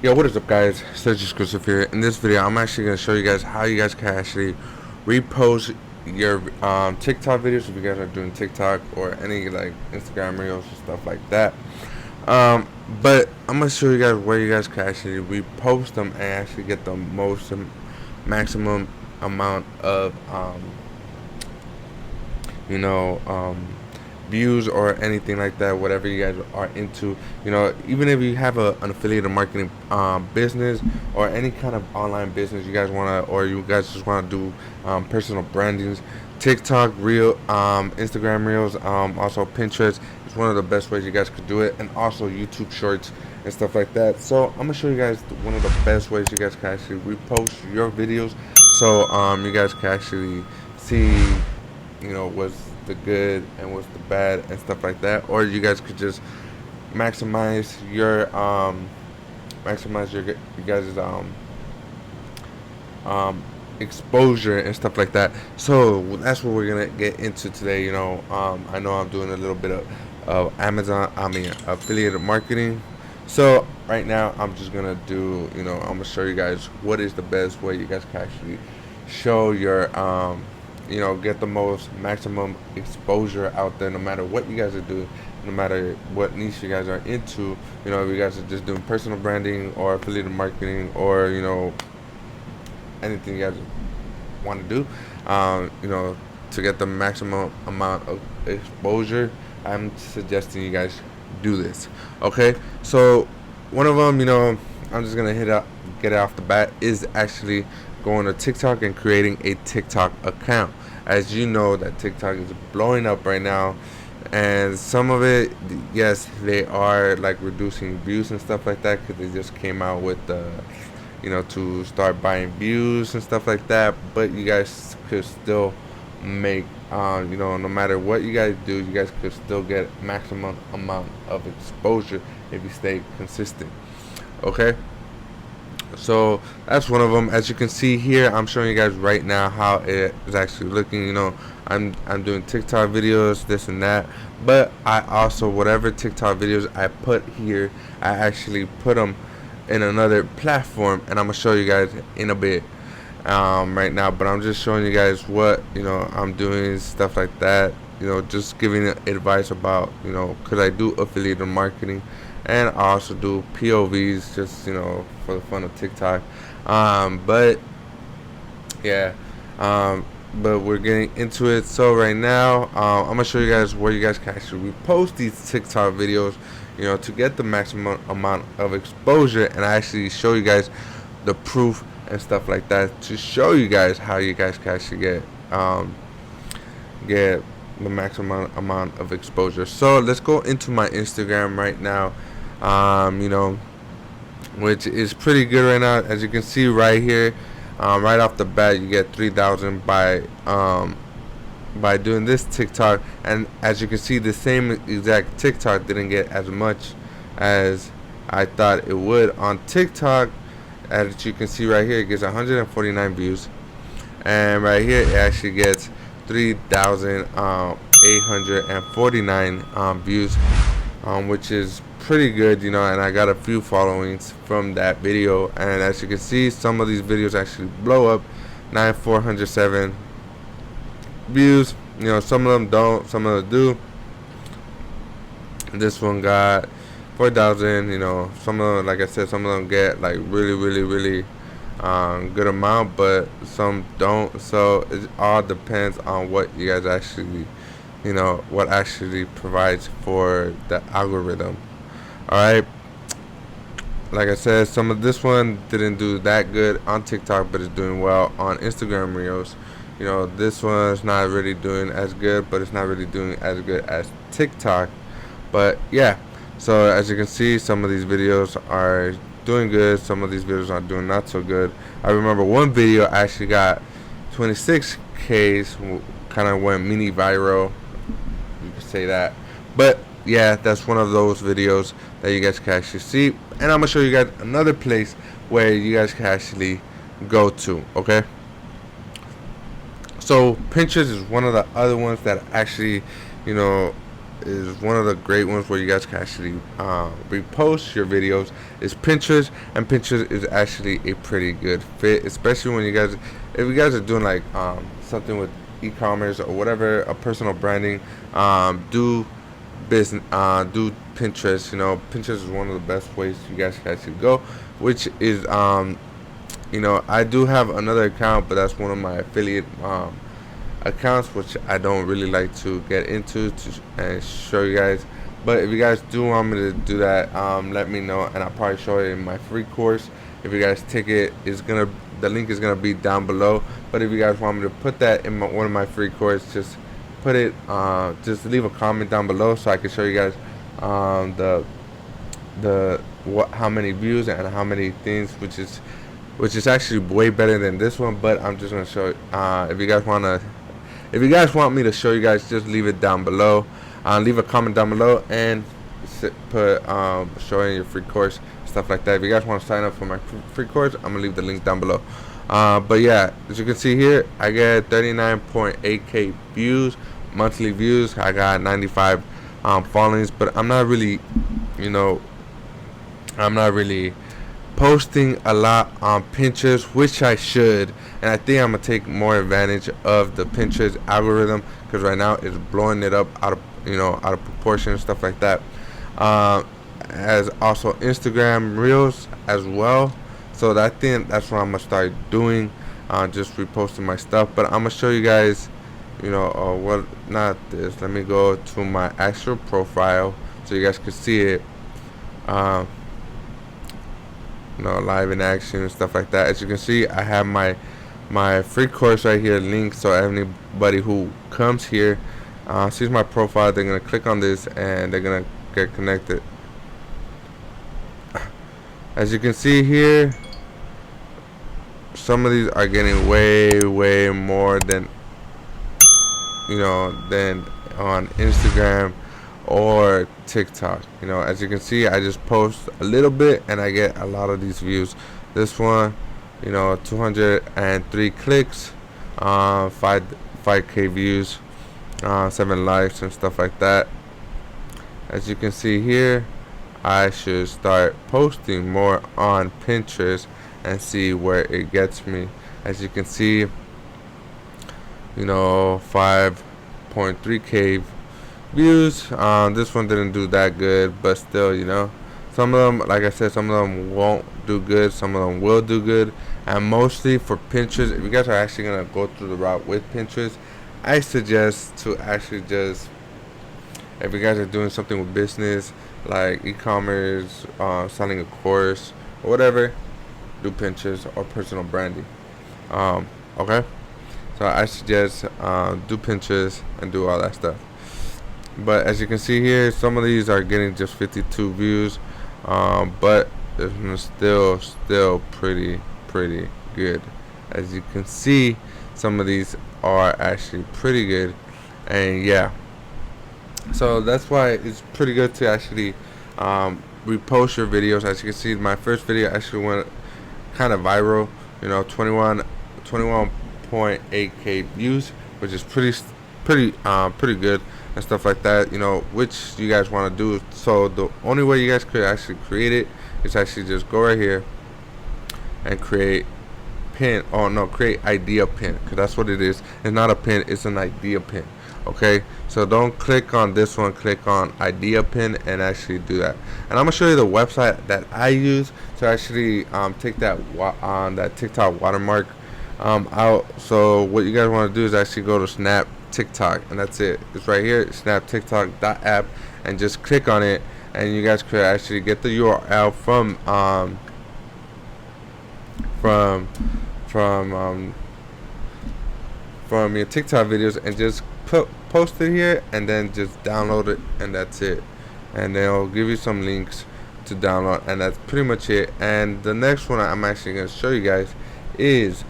Yo, what is up, guys? Serg exclusive here. In this video, I'm actually going to show you guys how you guys can actually repost your TikTok videos if you guys are doing TikTok or any like Instagram reels and stuff like that. But I'm going to show you guys where you guys can actually repost them and actually get the most maximum amount of you know, views or anything like that, whatever you guys are into. Even if you have an affiliate marketing business or any kind of online business you guys want to, or you guys just want to do personal brandings, TikTok reel, Instagram reels, also Pinterest is one of the best ways you guys could do it, and also YouTube shorts and stuff like that. So I'm gonna show you guys one of the best ways you guys can actually repost your videos, so you guys can actually see what's the good and what's the bad and stuff like that. Or you guys could just maximize your you guys' exposure and stuff like that. So that's what we're gonna get into today. I know I'm doing a little bit of Amazon, affiliate marketing. So right now I'm just gonna do, I'm gonna show you guys what is the best way you guys can actually show your get the most maximum exposure out there, no matter what you guys are doing, no matter what niche you guys are into. If you guys are just doing personal branding or affiliate marketing, or anything you guys want to do, to get the maximum amount of exposure, I'm suggesting you guys do this. Okay, so one of them, I'm just gonna get it off the bat, is actually going to TikTok and creating a TikTok account. As you know, that TikTok is blowing up right now, and some of it, yes, they are like reducing views and stuff like that, because they just came out with the to start buying views and stuff like that. But you guys could still make no matter what you guys do, you guys could still get maximum amount of exposure if you stay consistent. Okay, so that's one of them. As you can see here, I'm showing you guys right now how it is actually looking. I'm doing TikTok videos, this and that, but I also, whatever TikTok videos I put here, I actually put them in another platform, and I'm gonna show you guys in a bit right now. But I'm just showing you guys what I'm doing, stuff like that. Just giving advice about because I do affiliate marketing, and I also do POVs, just for the fun of TikTok. But yeah, but we're getting into it. So right now, I'm gonna show you guys where you guys can actually repost these TikTok videos, to get the maximum amount of exposure, and I actually show you guys the proof and stuff like that, to show you guys how you guys can actually get the maximum amount of exposure. So let's go into my Instagram right now, which is pretty good right now. As you can see right here, right off the bat, you get 3,000 by doing this TikTok. And as you can see, the same exact TikTok didn't get as much as I thought it would on TikTok. As you can see right here, it gets 149 views, and right here it actually gets 3,849 views, which is pretty good, and I got a few followings from that video. And as you can see, some of these videos actually blow up. 9,407 views. Some of them don't, some of them do. This one got 4,000. Some of them, like I said, some of them get like really good amount, but some don't. So it all depends on what you guys actually, what actually provides for the algorithm. All right, like I said, some of this one didn't do that good on TikTok, but it's doing well on Instagram reels. This one's not really doing as good, but it's not really doing as good as TikTok. But yeah, so as you can see, some of these videos are doing good, some of these videos are doing not so good. I remember one video actually got 26Ks, kind of went mini viral, you could say that. But yeah, that's one of those videos that you guys can actually see. And I'm gonna show you guys another place where you guys can actually go to. Okay, so Pinterest is one of the other ones that actually is one of the great ones where you guys can actually repost your videos is Pinterest, and Pinterest is actually a pretty good fit, especially when you guys, if you guys are doing like something with e-commerce or whatever, a personal branding, do business, do Pinterest. You know, Pinterest is one of the best ways you guys can actually go, which is you know, I do have another account, but that's one of my affiliate accounts, which I don't really like to get into and show you guys. But if you guys do want me to do that, let me know, and I'll probably show it in my free course. If you guys take it, the link is gonna be down below. But if you guys want me to put that in one of my free courses, just put it, just leave a comment down below so I can show you guys how many views and how many things, which is actually way better than this one. But I'm just gonna show it. If you guys want me to show you guys, just leave it down below. Leave a comment down below and put showing your free course, stuff like that. If you guys want to sign up for my free course, I'm gonna leave the link down below. But yeah, as you can see here, I get 39.8k views, monthly views. I got 95 followings, but I'm not really, you know, I'm not really posting a lot on Pinterest, which I should, and I think I'm gonna take more advantage of the Pinterest algorithm, because right now it's blowing it up out of proportion and stuff like that. As also Instagram Reels as well. So I think that's what I'm gonna start doing, just reposting my stuff. But I'm gonna show you guys, what not this. Let me go to my actual profile so you guys can see it. Live in action and stuff like that. As you can see, I have my free course right here linked, so anybody who comes here sees my profile, they're gonna click on this and they're gonna get connected. As you can see here, some of these are getting way more than than on Instagram or TikTok. As you can see, I just post a little bit and I get a lot of these views. This one, 203 clicks, 5k views, 7 likes and stuff like that. As you can see here, I should start posting more on Pinterest and see where it gets me. As you can see, 5.3k views. This one didn't do that good, but still, some of them, like I said, some of them won't do good, some of them will do good. And mostly for Pinterest, if you guys are actually gonna go through the route with Pinterest, I suggest to actually just, if you guys are doing something with business like e-commerce, selling a course or whatever, do Pinterest or personal branding. Okay, so I suggest do Pinterest and do all that stuff. But as you can see here, some of these are getting just 52 views, but it's still pretty good. As you can see, some of these are actually pretty good, and yeah, so that's why it's pretty good to actually repost your videos. As you can see, my first video actually went kind of viral, 21.8k views, which is pretty good and stuff like that, which you guys want to do. So the only way you guys could actually create it is actually just go right here and create create idea pin, because that's what it is. It's not a pin, it's an idea pin. Okay, so don't click on this one, click on idea pin and actually do that. And I'm gonna show you the website that I use to actually take that that TikTok watermark out. So what you guys want to do is actually go to Snap TikTok, and that's it. It's right here, snaptiktok.app, and just click on it, and you guys could actually get the URL from your TikTok videos, and just post it here, and then just download it, and that's it. And they'll give you some links to download, and that's pretty much it. And the next one I'm actually going to show you guys is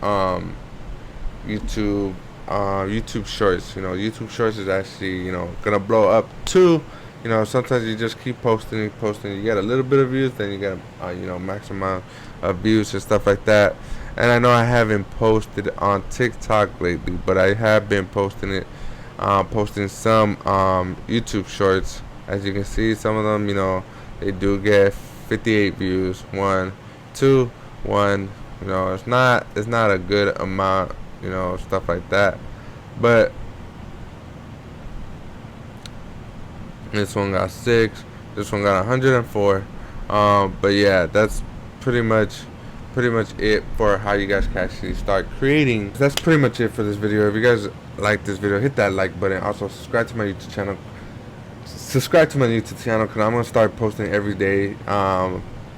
YouTube Shorts. YouTube Shorts is actually gonna blow up too. Sometimes you just keep posting, you get a little bit of views, then you get max amount of views and stuff like that. And I know I haven't posted on TikTok lately, but I have been posting it posting some YouTube shorts. As you can see, some of them, they do get 58 views, 1, 2, 1. It's not a good amount, stuff like that. But this one got 6. This one got 104. But yeah, that's pretty much it for how you guys can actually start creating. That's pretty much it for this video. If you guys like this video, hit that like button. Also subscribe to my YouTube channel. Because I'm gonna start posting every day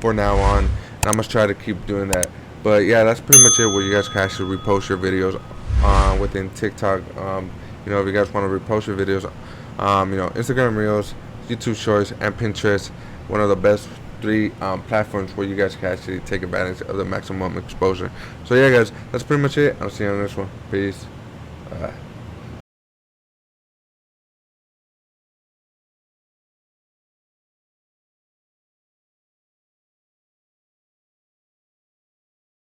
for now on, and I'm gonna try to keep doing that. But yeah, that's pretty much it. Where you guys can actually repost your videos within TikTok. If you guys want to repost your videos, Instagram Reels, YouTube Shorts, and Pinterest, one of the best 3 platforms where you guys can actually take advantage of the maximum exposure. So yeah, guys, that's pretty much it. I'll see you on this one. Peace.